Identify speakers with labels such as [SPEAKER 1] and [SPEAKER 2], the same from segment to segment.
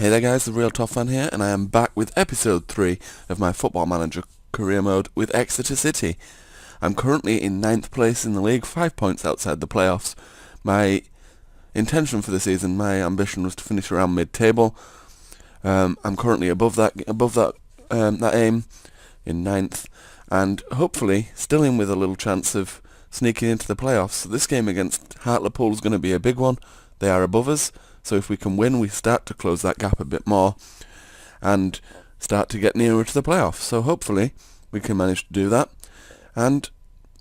[SPEAKER 1] Hey there guys, therealtofffan here, and I am back with episode 3 of my Football Manager career mode with Exeter City. I'm currently in 9th place in the league, 5 points outside the playoffs. My intention for the season, my ambition was to finish around mid-table. I'm currently above that aim in 9th, and hopefully still in with a little chance of sneaking into the playoffs. So this game against Hartlepool is going to be a big one. They are above us. So if we can win, we start to close that gap a bit more and start to get nearer to the playoffs. So hopefully we can manage to do that, and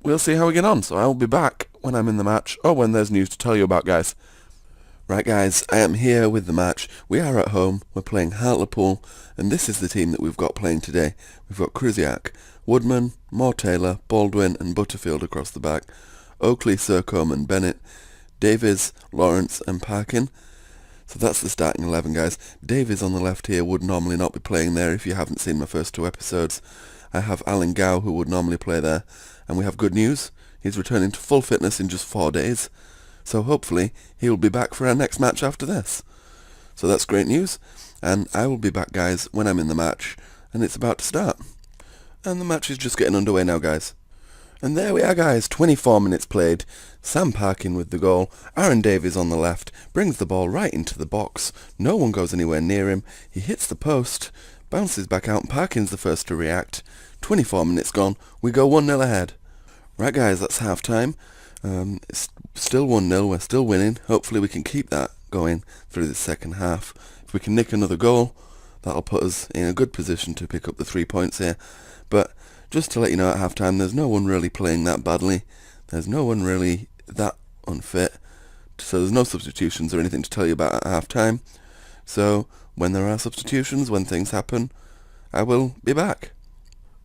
[SPEAKER 1] we'll see how we get on. So I will be back when I'm in the match, or when there's news to tell you about, guys. Right guys, I am here with the match. We are at home, we're playing Hartlepool, and this is the team that we've got playing today. We've got Krusiak, Woodman, Moore Taylor, Baldwin and Butterfield across the back, Oakley, Sercombe and Bennett, Davies, Lawrence and Parkin. So that's the starting 11, guys. Davies on the left here would normally not be playing there if you haven't seen my first 2 episodes. I have Alan Gow, who would normally play there. And we have good news. He's returning to full fitness in just 4 days. So hopefully he will be back for our next match after this. So that's great news. And I will be back, guys, when I'm in the match. And it's about to start. And the match is just getting underway now, guys. And there we are, guys, 24 minutes played. Sam Parkin with the goal. Aaron Davies on the left brings the ball right into the box. No one goes anywhere near him. He hits the post, bounces back out, and Parkin's the first to react. 24 minutes gone. We go 1-0 ahead. Right, guys, that's half-time. It's still 1-0. We're still winning. Hopefully we can keep that going through the second half. If we can nick another goal, that'll put us in a good position to pick up the 3 points here. But just to let you know, at half-time, there's no one really playing that badly. There's no one really that unfit. So there's no substitutions or anything to tell you about at half-time. So when there are substitutions, when things happen, I will be back.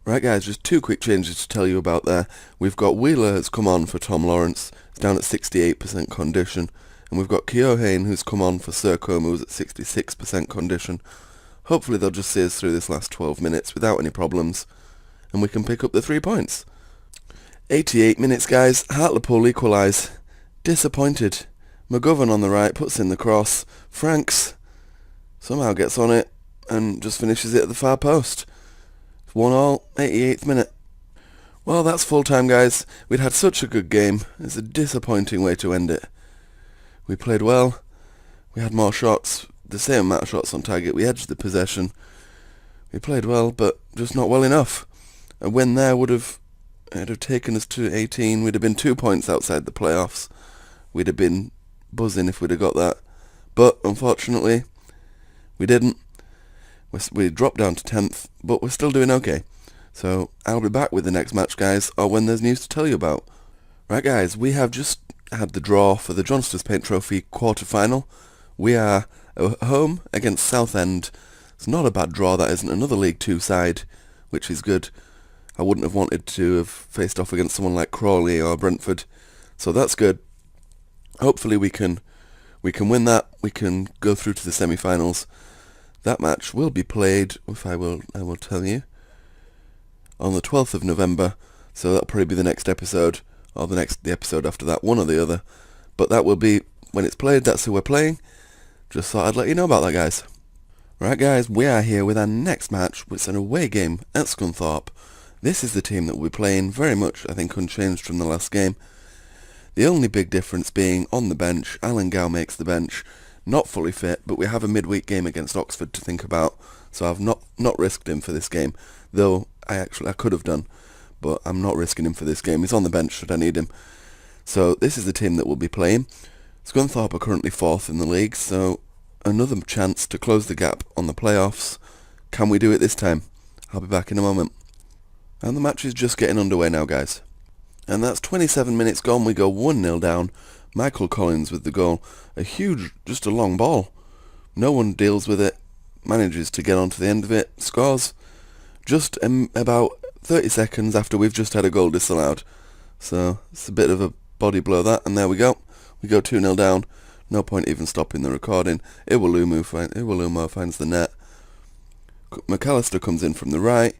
[SPEAKER 1] Right, guys, just 2 quick changes to tell you about there. We've got Wheeler has come on for Tom Lawrence. It's down at 68% condition. And we've got Keohane, who's come on for Sercombe, who's at 66% condition. Hopefully they'll just see us through this last 12 minutes without any problems, and we can pick up the 3 points. 88 minutes, guys. Hartlepool equalise. Disappointed. McGovern on the right puts in the cross. Franks somehow gets on it and just finishes it at the far post. 1-1, 88th minute. Well, that's full time, guys. We'd had such a good game. It's a disappointing way to end it. We played well. We had more shots, the same amount of shots on target. We edged the possession. We played well, but just not well enough. A win there would have taken us to 18. We'd have been 2 points outside the playoffs. We'd have been buzzing if we'd have got that. But unfortunately, we didn't. We dropped down to 10th, but we're still doing okay. So I'll be back with the next match, guys, or when there's news to tell you about. Right, guys, we have just had the draw for the Johnston's Paint Trophy quarter-final. We are at home against Southend. It's not a bad draw, that isn't. Another League 2 side, which is good. I wouldn't have wanted to have faced off against someone like Crawley or Brentford, so that's good. Hopefully we can win that. We can go through to the semi-finals. That match will be played, I will tell you, on the 12th of November. So that'll probably be the next episode, or the episode after that, one or the other. But that will be when it's played. That's who we're playing. Just thought I'd let you know about that, guys. Right, guys, we are here with our next match, which is an away game at Scunthorpe. This is the team that we'll be playing, very much, I think, unchanged from the last game. The only big difference being on the bench, Alan Gow makes the bench, not fully fit, but we have a midweek game against Oxford to think about, so I've not risked him for this game, though I could have done, but I'm not risking him for this game. He's on the bench should I need him. So this is the team that we'll be playing. Scunthorpe are currently 4th in the league, so another chance to close the gap on the playoffs. Can we do it this time? I'll be back in a moment. And the match is just getting underway now, guys. And that's 27 minutes gone. We go 1-0 down. Michael Collins with the goal. Just a long ball. No one deals with it. Manages to get onto the end of it. Scores. Just about 30 seconds after we've just had a goal disallowed. So it's a bit of a body blow, that. And there we go. We go 2-0 down. No point even stopping the recording. Iwalumo finds the net. McAllister comes in from the right.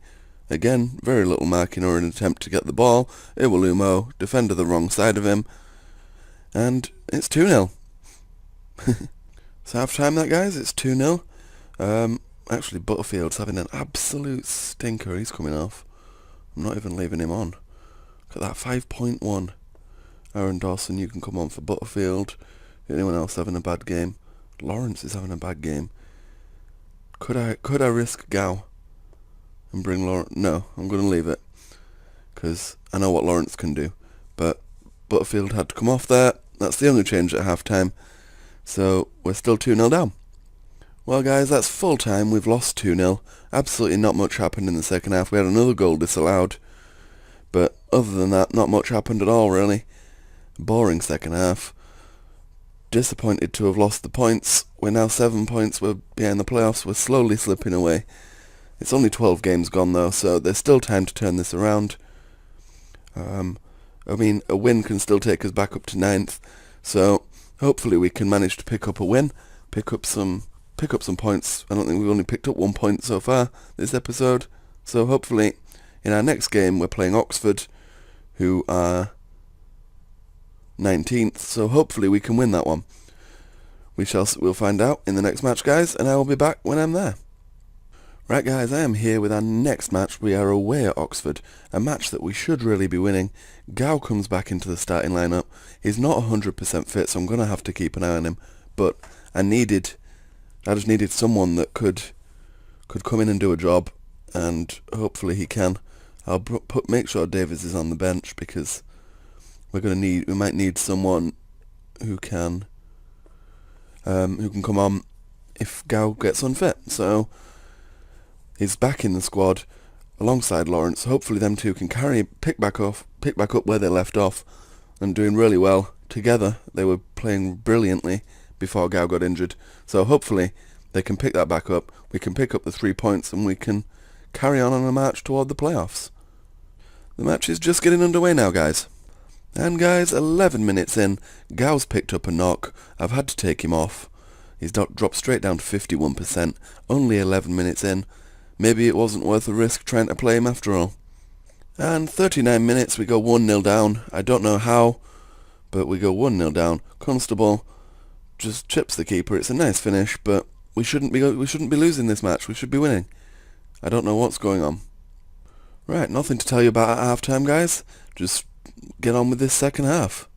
[SPEAKER 1] Again, very little marking or an attempt to get the ball. Iwalumo, defender the wrong side of him. And it's 2-0. It's half time, that, guys. It's 2-0. Actually, Butterfield's having an absolute stinker. He's coming off. I'm not even leaving him on. Look at that, 5.1. Aaron Dawson, you can come on for Butterfield. Anyone else having a bad game? Lawrence is having a bad game. Could I risk Gow and bring Lawrence? No, I'm going to leave it, because I know what Lawrence can do. But Butterfield had to come off there. That's the only change at half-time. So we're still 2-0 down. Well, guys, that's full time. We've lost 2-0. Absolutely not much happened in the second half. We had another goal disallowed. But other than that, not much happened at all, really. Boring second half. Disappointed to have lost the points. We're now 7 points. We're behind the playoffs. We're slowly slipping away. It's only 12 games gone, though, so there's still time to turn this around. I mean, a win can still take us back up to 9th. So hopefully we can manage to pick up a win, pick up some points. I don't think we've only picked up 1 point so far this episode. So hopefully in our next game we're playing Oxford, who are 19th. So hopefully we can win that one. We'll find out in the next match, guys, and I will be back when I'm there. Right, guys, I am here with our next match. We are away at Oxford, a match that we should really be winning. Gow comes back into the starting lineup. He's not 100% fit, so I'm going to have to keep an eye on him. But I just needed someone that could come in and do a job, and hopefully he can. I'll make sure Davies is on the bench, because we might need someone who can come on if Gow gets unfit. So he's back in the squad alongside Lawrence. Hopefully them two can pick back up where they left off, and doing really well together. They were playing brilliantly before Gow got injured. So hopefully they can pick that back up. We can pick up the 3 points and we can carry on a march toward the playoffs. The match is just getting underway now, guys. And guys, 11 minutes in, Gow's picked up a knock. I've had to take him off. He's dropped straight down to 51%. Only 11 minutes in. Maybe it wasn't worth the risk trying to play him after all. And 39 minutes, we go 1-0 down. I don't know how, but we go 1-0 down. Constable just chips the keeper. It's a nice finish, but we shouldn't be losing this match. We should be winning. I don't know what's going on. Right, nothing to tell you about at half-time, guys. Just get on with this second half.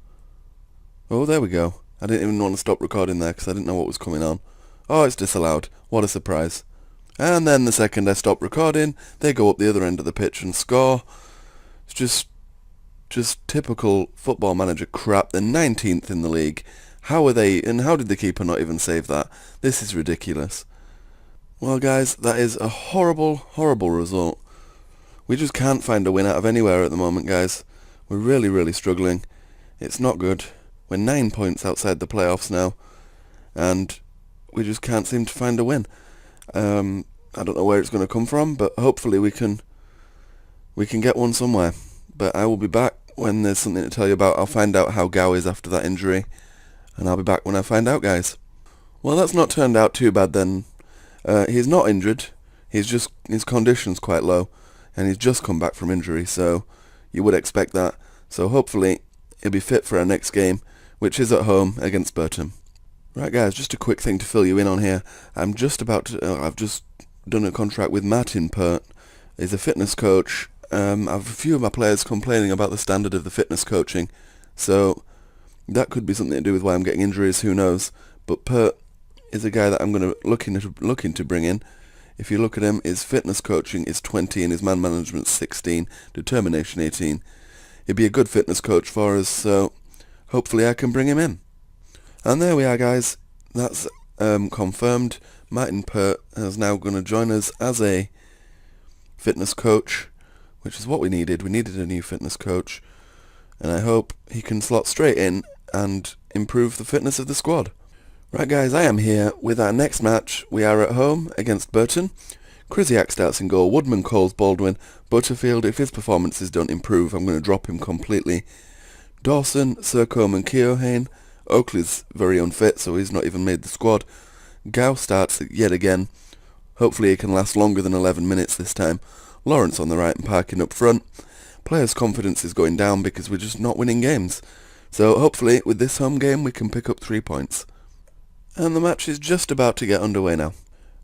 [SPEAKER 1] Oh, there we go. I didn't even want to stop recording there because I didn't know what was coming on. Oh, it's disallowed. What a surprise. And then the second I stop recording, they go up the other end of the pitch and score. It's just typical Football Manager crap. They're 19th in the league. How are they, and how did the keeper not even save that? This is ridiculous. Well, guys, that is a horrible, horrible result. We just can't find a win out of anywhere at the moment, guys. We're really, really struggling. It's not good. We're 9 points outside the playoffs now, and we just can't seem to find a win. I don't know where it's going to come from, but hopefully we can get one somewhere. But I will be back when there's something to tell you about. I'll find out how Gow is after that injury, and I'll be back when I find out, guys. Well, that's not turned out too bad then. He's not injured. His condition's quite low, and he's just come back from injury, so you would expect that. So hopefully he'll be fit for our next game, which is at home against Burton. Right, guys, just a quick thing to fill you in on here. I've just done a contract with Matt in Perth. He's a fitness coach. I've a few of my players complaining about the standard of the fitness coaching, so that could be something to do with why I'm getting injuries, who knows. But Perth is a guy that I'm going to looking to bring in. If you look at him, his fitness coaching is 20 and his man management 16, determination 18. He'd be a good fitness coach for us, so hopefully I can bring him in. And there we are, guys. That's confirmed. Martin Pert is now going to join us as a fitness coach, which is what we needed. We needed a new fitness coach, and I hope he can slot straight in and improve the fitness of the squad. Right, guys, I am here with our next match. We are at home against Burton. Krisiak starts in goal. Woodman calls Baldwin. Butterfield, if his performances don't improve, I'm going to drop him completely. Dawson, Sercombe and Keohane. Oakley's very unfit, so he's not even made the squad. Gow starts yet again. Hopefully he can last longer than 11 minutes this time. Lawrence on the right and parking up front. Players' confidence is going down because we're just not winning games. So hopefully with this home game we can pick up 3 points. And the match is just about to get underway now.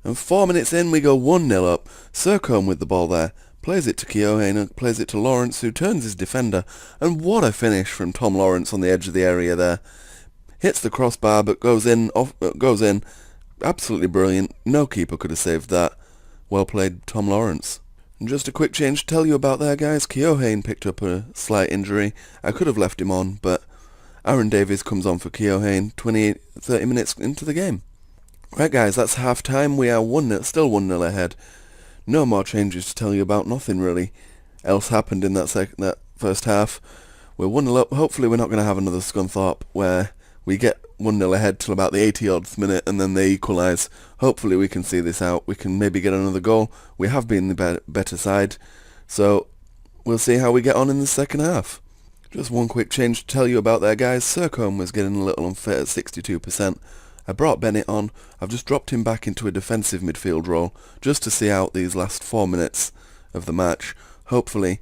[SPEAKER 1] And 4 minutes in, we go 1-0 up. Sercombe with the ball there. Plays it to Keohane, plays it to Lawrence, who turns his defender. And what a finish from Tom Lawrence on the edge of the area there. Hits the crossbar, but goes in. Absolutely brilliant. No keeper could have saved that. Well played, Tom Lawrence. And just a quick change to tell you about there, guys. Keohane picked up a slight injury. I could have left him on, but Aaron Davies comes on for Keohane 30 minutes into the game. Right, guys, that's half-time. We are still 1-0 ahead. No more changes to tell you about. Nothing really else happened in that first half. We're 1-0 up. Hopefully we're not going to have another Scunthorpe where we get 1-0 ahead till about the 80-odd minute and then they equalise. Hopefully we can see this out. We can maybe get another goal. We have been the better side. So we'll see how we get on in the second half. Just one quick change to tell you about there, guys. Sercombe was getting a little unfit at 62%. I brought Bennett on. I've just dropped him back into a defensive midfield role just to see out these last 4 minutes of the match. Hopefully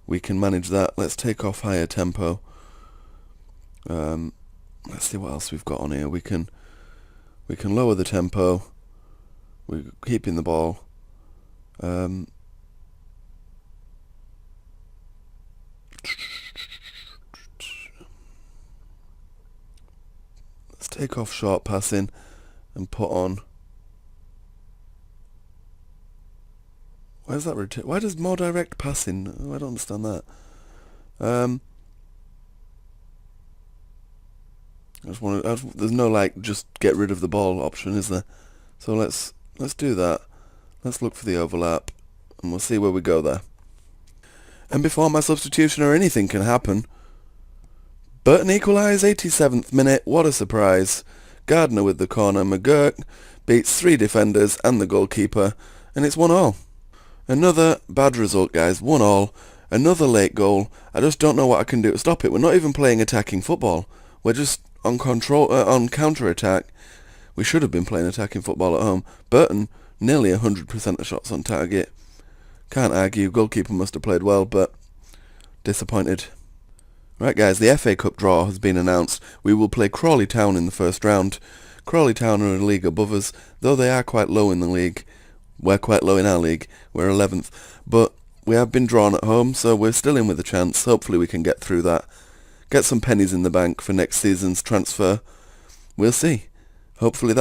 [SPEAKER 1] we can manage that. Let's take off higher tempo. Let's see what else we've got on here. We can lower the tempo. We're keeping the ball. Let's take off short passing and put on. Why does more direct passing? Oh, I don't understand that. There's no just get rid of the ball option, is there? So let's do that. Let's look for the overlap, and we'll see where we go there. And before my substitution or anything can happen, Burton equalise, 87th minute. What a surprise! Gardner with the corner. McGurk beats 3 defenders and the goalkeeper, and it's 1-1. Another bad result, guys. 1-1. Another late goal. I just don't know what I can do to stop it. We're not even playing attacking football. We're just on counter-attack. We should have been playing attacking football at home. Burton, nearly 100% of shots on target. Can't argue. Goalkeeper must have played well, but disappointed. Right, guys, the FA Cup draw has been announced. We will play Crawley Town in the first round. Crawley Town are a league above us, though they are quite low in the league. We're quite low in our league. We're 11th. But we have been drawn at home, so we're still in with a chance. Hopefully we can get through that. Get some pennies in the bank for next season's transfer. We'll see. Hopefully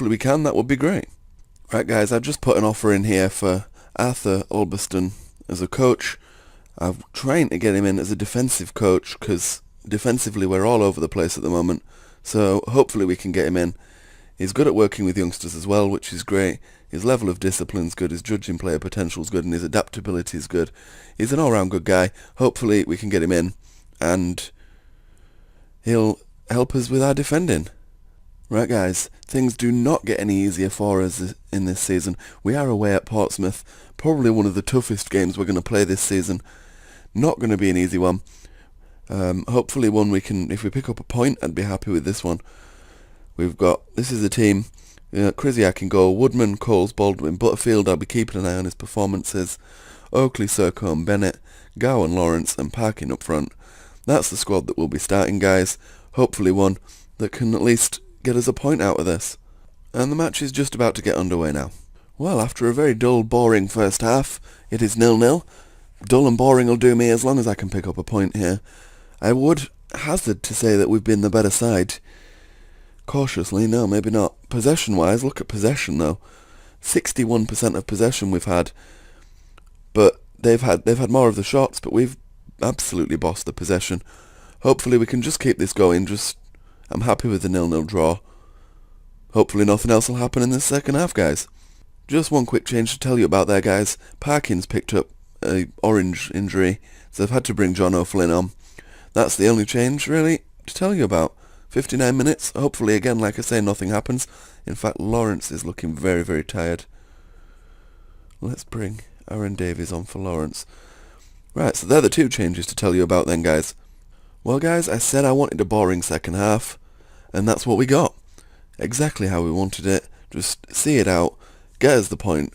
[SPEAKER 1] we can. That would be great. Right, guys, I've just put an offer in here for Arthur Ulberston as a coach. I'm trying to get him in as a defensive coach because defensively we're all over the place at the moment. So hopefully we can get him in. He's good at working with youngsters as well, which is great. His level of discipline's good, his judging player potential's good, and his adaptability is good. He's an all-round good guy. Hopefully we can get him in, and he'll help us with our defending. Right, guys, things do not get any easier for us in this season. We are away at Portsmouth, probably one of the toughest games we're going to play this season. Not going to be an easy one. Hopefully one we can, if we pick up a point, I'd be happy with this one. This is the team, Krzyzak in goal, Woodman, Coles, Baldwin, Butterfield. I'll be keeping an eye on his performances. Oakley, Sercombe, Bennett, Gowan, Lawrence and Parkin up front. That's the squad that we'll be starting, guys. Hopefully one that can at least get us a point out of this. And the match is just about to get underway now. Well, after a very dull, boring first half, it is 0-0. Dull and boring will do me as long as I can pick up a point here. I would hazard to say that we've been the better side. Cautiously, no, maybe not. Possession-wise, look at possession though. 61% of possession we've had. But they've had more of the shots, but we've absolutely bossed the possession. Hopefully we can just keep this going. I'm happy with the 0-0 draw. Hopefully nothing else will happen in the second half, guys. Just one quick change to tell you about there, guys. Parkin's picked up a orange injury, so I've had to bring John O'Flynn on. That's the only change, really, to tell you about. 59 minutes. Hopefully, again, like I say, nothing happens. In fact, Lawrence is looking very, very tired. Let's bring Aaron Davies on for Lawrence. Right, so they're the 2 changes to tell you about then, guys. Well, guys, I said I wanted a boring second half, and that's what we got. Exactly how we wanted it. Just see it out. Get us the point.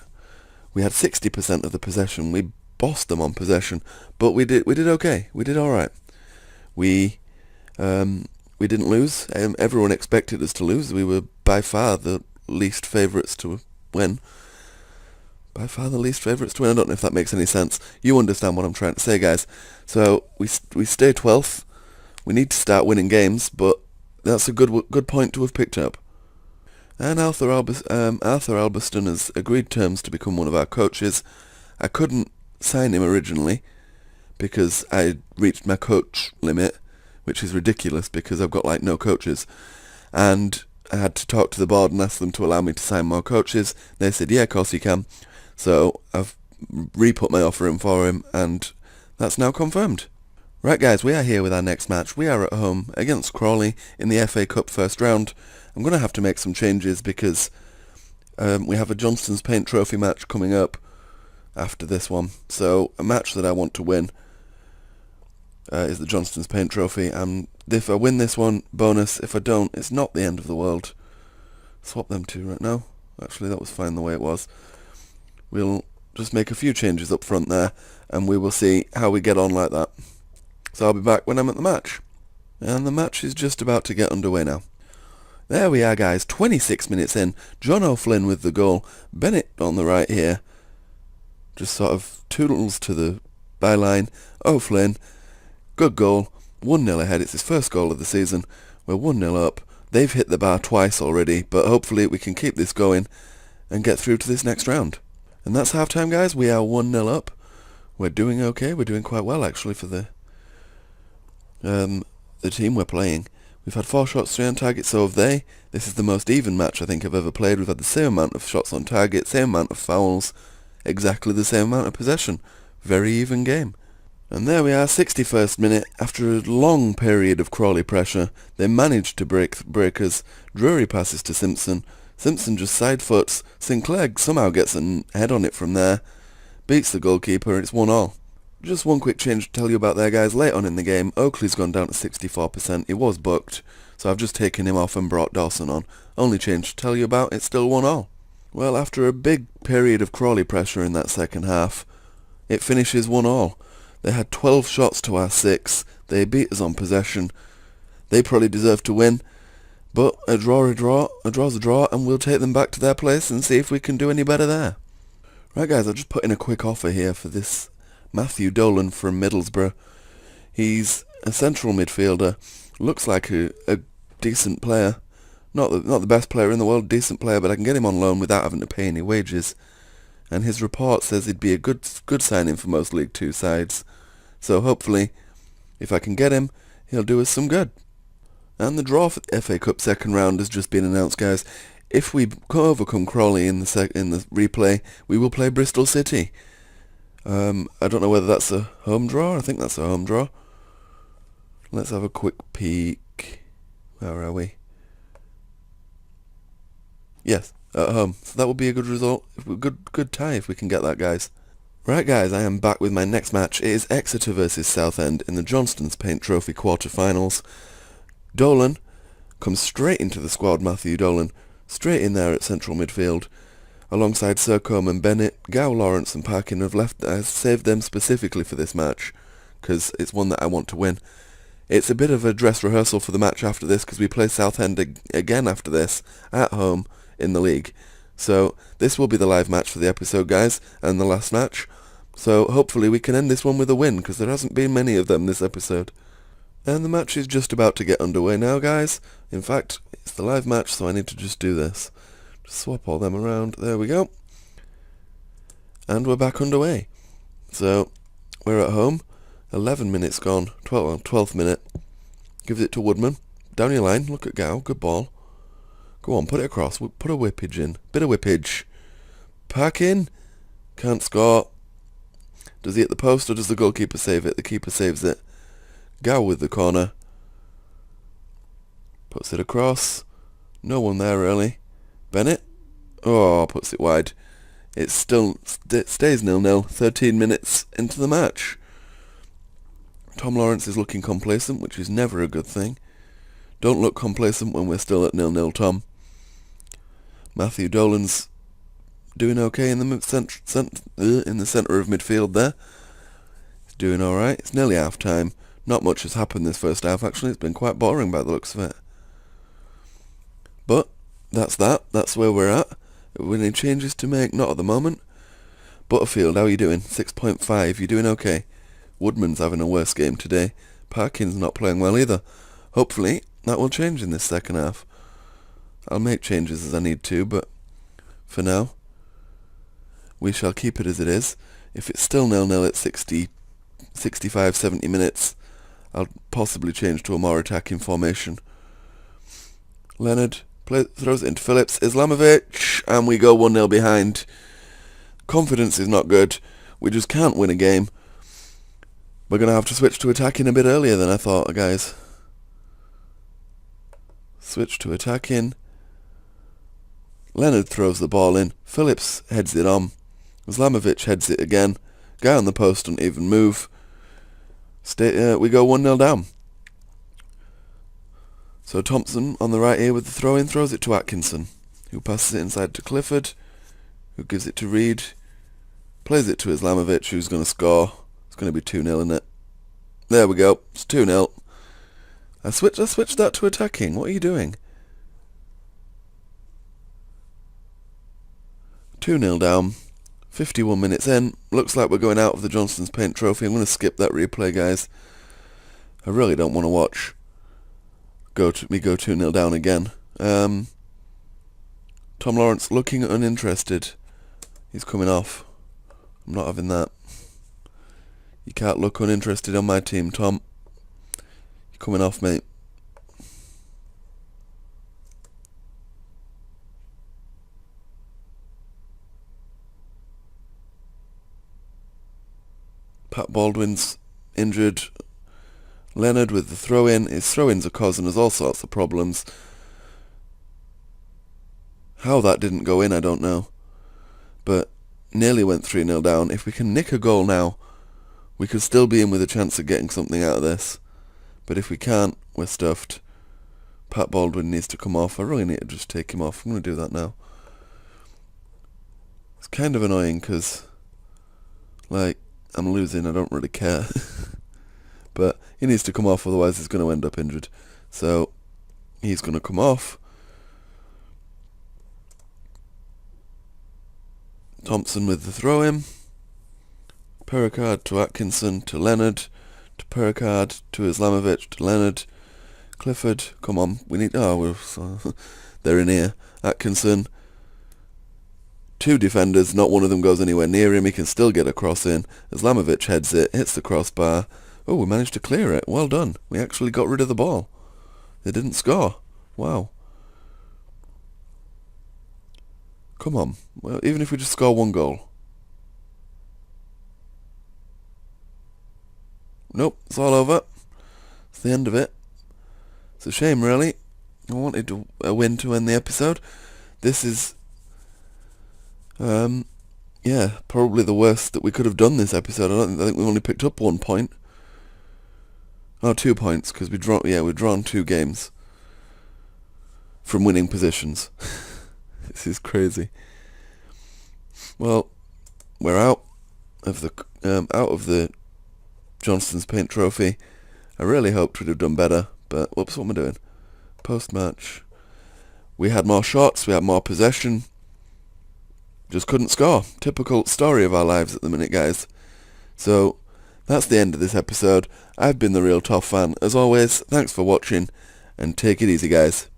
[SPEAKER 1] We had 60% of the possession. We bossed them on possession, but we did okay. We did all right. We didn't lose. Everyone expected us to lose. We were by far the least favourites to win. By far the least favourites to win. I don't know if that makes any sense. You understand what I'm trying to say, guys. So we stay 12th. We need to start winning games, but that's a good point to have picked up. And Arthur Albiston has agreed terms to become one of our coaches. I couldn't sign him originally because I reached my coach limit, which is ridiculous because I've got like no coaches. And I had to talk to the board and ask them to allow me to sign more coaches. They said, yeah, of course you can. So I've re-put my offer in for him, and that's now confirmed. Right, guys, we are here with our next match. We are at home against Crawley in the FA Cup first round. I'm going to have to make some changes because we have a Johnston's Paint Trophy match coming up after this one. So a match that I want to win is the Johnston's Paint Trophy. And if I win this one, bonus. If I don't, it's not the end of the world. Swap them two right now. Actually, that was fine the way it was. We'll just make a few changes up front there, and we will see how we get on like that. So I'll be back when I'm at the match. And the match is just about to get underway now. There we are, guys, 26 minutes in. John O'Flynn with the goal. Bennett on the right here. Just sort of toodles to the byline. O'Flynn, good goal. 1-0 ahead. It's his first goal of the season. We're 1-0 up. They've hit the bar twice already, but hopefully we can keep this going and get through to this next round. And that's half-time, guys. We are 1-0 up. We're doing okay. We're doing quite well, actually, for the team we're playing. We've had 4 shots, 3 on target, so have they. This is the most even match I think I've ever played. We've had the same amount of shots on target, same amount of fouls, exactly the same amount of possession. Very even game. And there we are, 61st minute. After a long period of Crawley pressure, they managed to break us. Drury passes to Simpson. Simpson just side foots. Sinclair somehow gets a head on it from there. Beats the goalkeeper, it's 1-1. Just one quick change to tell you about there, guys. Late on in the game, Oakley's gone down to 64%. He was booked, so I've just taken him off and brought Dawson on. Only change to tell you about, it's still 1-1. Well, after a big period of Crawley pressure in that second half, it finishes 1-1. They had 12 shots to our 6. They beat us on possession. They probably deserve to win. But a draw's a draw, and we'll take them back to their place and see if we can do any better there. Right, guys, I'll just put in a quick offer here for this Matthew Dolan from Middlesbrough. He's a central midfielder. Looks like a decent player. Not the best player in the world, decent player, but I can get him on loan without having to pay any wages. And his report says he'd be a good signing for most League 2 sides. So hopefully, if I can get him, he'll do us some good. And the draw for the FA Cup second round has just been announced, guys. If we overcome Crawley in the replay, we will play Bristol City. I don't know whether that's a home draw. I think that's a home draw. Let's have a quick peek. Where are we? Yes, at home. So that would be a good result. Good tie if we can get that, guys. Right, guys, I am back with my next match. It is Exeter versus Southend in the Johnston's Paint Trophy quarter-finals. Dolan comes straight into the squad, Matthew Dolan, straight in there at central midfield. Alongside Sercombe and Bennett, Gow, Lawrence and Parkin I've saved them specifically for this match, because it's one that I want to win. It's a bit of a dress rehearsal for the match after this, because we play Southend again after this, at home, in the league. So, this will be the live match for the episode, guys, and the last match. So, hopefully we can end this one with a win, because there hasn't been many of them this episode. And the match is just about to get underway now, guys. In fact, it's the live match, so I need to just do this. Just swap all them around. There we go. And we're back underway. So, we're at home. 11 minutes gone. 12th minute. Gives it to Woodman. Down your line. Look at Gow. Good ball. Go on, put it across. Put a whippage in. Bit of whippage. Pack in. Can't score. Does he hit the post or does the goalkeeper save it? The keeper saves it. Gow with the corner. Puts it across. No one there really. Bennett. Oh, puts it wide. It still stays 0-0. 13 minutes into the match. Tom Lawrence is looking complacent, which is never a good thing. Don't look complacent when we're still at 0-0, Tom. Matthew Dolan's doing okay in the centre of midfield there. He's doing alright. It's nearly half time. Not much has happened this first half, actually. It's been quite boring by the looks of it. But that's that. That's where we're at. Any changes to make? Not at the moment. Butterfield, how are you doing? 6.5. You doing okay? Woodman's having a worse game today. Parkin's not playing well either. Hopefully, that will change in this second half. I'll make changes as I need to, but for now, we shall keep it as it is. If it's still 0-0 at 60, 65, 70 minutes, I'll possibly change to a more attacking formation. Leonard throws it into Phillips. Islamovic, and we go 1-0 behind. Confidence is not good. We just can't win a game. We're going to have to switch to attacking a bit earlier than I thought, guys. Switch to attacking. Leonard throws the ball in. Phillips heads it on. Islamovic heads it again. Guy on the post doesn't even move. We go 1-0 down. So Thompson on the right here with the throw-in throws it to Atkinson, who passes it inside to Clifford, who gives it to Reed, plays it to Islamovic, who's going to score. It's going to be 2-0, isn't it? There we go. It's 2-0. I switched that to attacking. What are you doing? 2-0 down. 51 minutes in. Looks like we're going out of the Johnston's Paint Trophy. I'm going to skip that replay, guys. I really don't want to watch go 2-0 down again. Tom Lawrence looking uninterested. He's coming off. I'm not having that. You can't look uninterested on my team, Tom. You're coming off, mate. Pat Baldwin's injured. Leonard with the throw-in. His throw-ins are causing us all sorts of problems. How that didn't go in, I don't know. But nearly went 3-0 down. If we can nick a goal now, we could still be in with a chance of getting something out of this. But if we can't, we're stuffed. Pat Baldwin needs to come off. I really need to just take him off. I'm going to do that now. It's kind of annoying because, like, I'm losing. I don't really care. But he needs to come off, otherwise he's going to end up injured. So he's going to come off. Thompson with the throw-in. Pericard to Atkinson to Leonard to Pericard to Islamovic to Leonard. Clifford, come on, we need... they're in here. Atkinson. Two defenders, not one of them goes anywhere near him. He can still get a cross in. Islamovic heads it, hits the crossbar. Oh, we managed to clear it. Well done. We actually got rid of the ball. They didn't score. Wow. Come on. Well, even if we just score one goal. Nope, it's all over. It's the end of it. It's a shame, really. I wanted a win to end the episode. This is, yeah, probably the worst that we could have done this episode. I think we've only picked up 1 point. Oh, 2 points, because we've drawn 2 games from winning positions. This is crazy. Well, we're out of the Johnston's Paint Trophy. I really hoped we'd have done better, but whoops, what am I doing? Post-match. We had more shots, we had more possession. Just couldn't score. Typical story of our lives at the minute, guys. So, that's the end of this episode. I've been the Real Toff Fan. As always, thanks for watching, and take it easy, guys.